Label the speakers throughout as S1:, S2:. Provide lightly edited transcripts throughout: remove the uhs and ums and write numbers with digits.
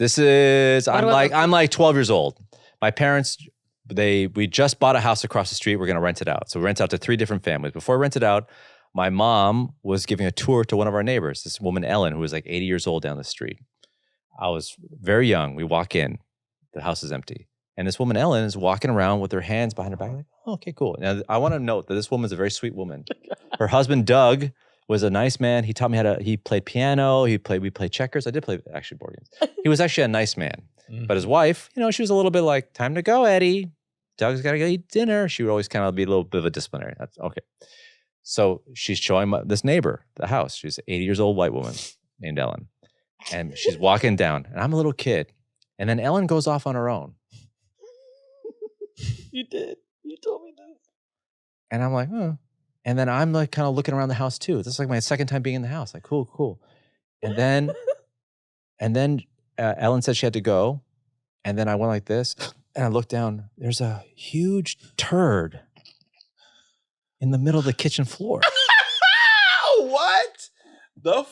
S1: I'm like 12 years old. My parents, we just bought a house across the street. We're going to rent it out. So we rent out to 3 different families. Before we rent it out, my mom was giving a tour to one of our neighbors, this woman, Ellen, who was like 80 years old down the street. I was very young. We walk in, the house is empty. And this woman, Ellen, is walking around with her hands behind her back. Like, oh, okay, cool. Now, I want to note that this woman's a very sweet woman. Her husband, Doug, was a nice man. He taught me he played piano. We played checkers. I did play actually board games. He was actually a nice man. But his wife, she was a little bit like, time to go, Eddie. Doug's got to go eat dinner. She would always kind of be a little bit of a disciplinary. That's okay. So she's showing this neighbor the house. She's an 80 years old white woman named Ellen. And she's walking down, and I'm a little kid. And then Ellen goes off on her own.
S2: You did. You told me this.
S1: And I'm like, oh. And then I'm like kind of looking around the house too. This is like my second time being in the house. Like, cool. And then Ellen said she had to go. And then I went like this, and I looked down. There's a huge turd in the middle of the kitchen floor.
S2: What the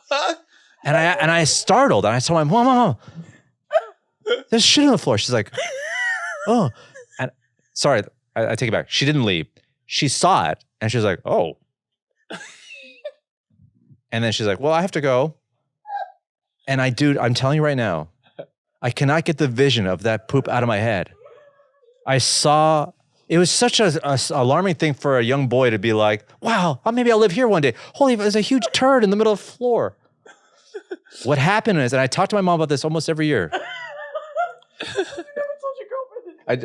S2: fuck?
S1: And I startled, and I told my mom, there's shit on the floor. She's like, oh. And sorry, I take it back. She didn't leave. She saw it, and she was like, oh. And then she's like, well, I have to go. And I'm telling you right now, I cannot get the vision of that poop out of my head. It was such a alarming thing for a young boy to be like, wow, maybe I'll live here one day. Holy, there's a huge turd in the middle of the floor. What happened is, and I talk to my mom about this almost every year. I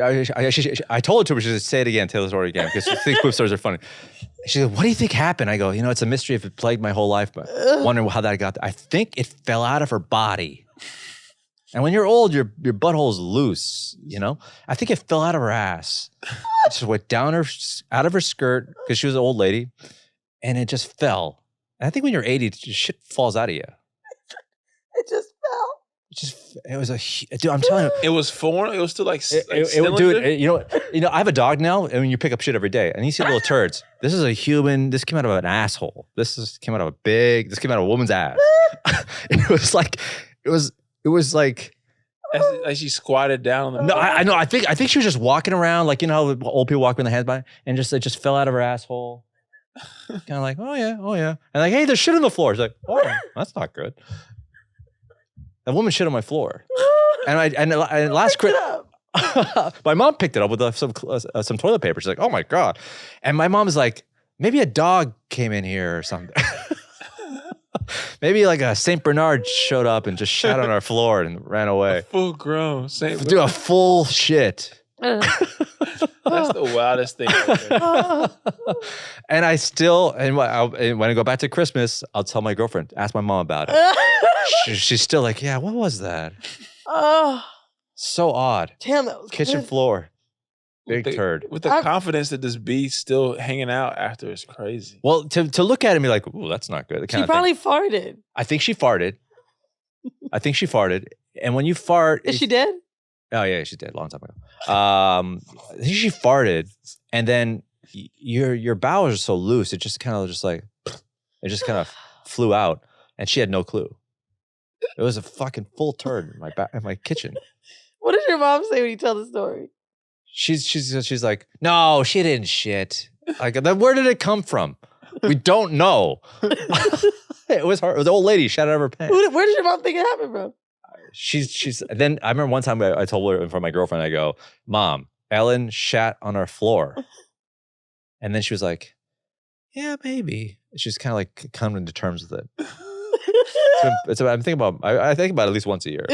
S1: told her to, but she said, say it again, tell the story again, because she thinks poop stories are funny. She said, what do you think happened? I go, it's a mystery if it plagued my whole life, but wondering how that got there. I think it fell out of her body. And when you're old, your butthole's loose, I think it fell out of her ass. It just went down out of her skirt, because she was an old lady, and it just fell. And I think when you're 80, shit falls out of you.
S2: It just fell.
S1: It was dude, I'm telling you.
S2: It was foreign? It was still like
S1: dude, I have a dog now, and when you pick up shit every day, and you see little turds. This is a human, this came out of an asshole. This came out of a woman's ass. It was like,
S2: as she squatted down.
S1: No, I know. I think she was just walking around, like, how old people walk with their hands by, and it just fell out of her asshole. Kind of like, oh yeah. And like, hey, there's shit on the floor. She's like, oh, that's not good. That woman shit on my floor. And last Christmas, my mom picked it up with some toilet paper. She's like, oh my God. And my mom is like, maybe a dog came in here or something. Maybe like a St. Bernard showed up and just shat on our floor and ran away.
S2: A full grown St. Bernard.
S1: Do a full shit.
S2: That's the wildest thing ever.
S1: And when I go back to Christmas, I'll tell my girlfriend, ask my mom about it. She's still like, yeah, what was that? So odd.
S3: Damn, that was
S1: kitchen
S3: good.
S1: floor. Big turd.
S2: With the confidence that this bee's still hanging out after is crazy.
S1: Well, to look at it and be like, ooh, that's not good.
S3: She probably farted.
S1: I think she farted. And when you fart...
S3: Is she dead?
S1: Oh, yeah, she's dead a long time ago. I think she farted, and then your bowels are so loose, it just kind of flew out, and she had no clue. It was a fucking full turd in my kitchen.
S3: What does your mom say when you tell the story?
S1: She's like, no, she didn't shit. Like, where did it come from? We don't know. It was her. The old lady shot out of her pants.
S3: Where did your mom think it happened from?
S1: Then I remember one time I told her in front of my girlfriend, I go, Mom, Ellen shat on our floor. And then she was like, yeah, maybe. She's kind of like coming to terms with it. I think about it at least once a year.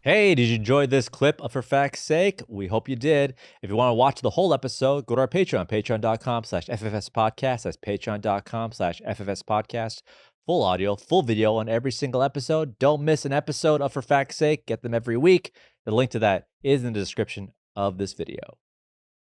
S1: Hey, did you enjoy this clip of For Fact's Sake? We hope you did. If you want to watch the whole episode, go to our Patreon, patreon.com/FFSpodcast. That's patreon.com/FFSpodcast. Full audio, full video on every single episode. Don't miss an episode of For Fact's Sake. Get them every week. The link to that is in the description of this video.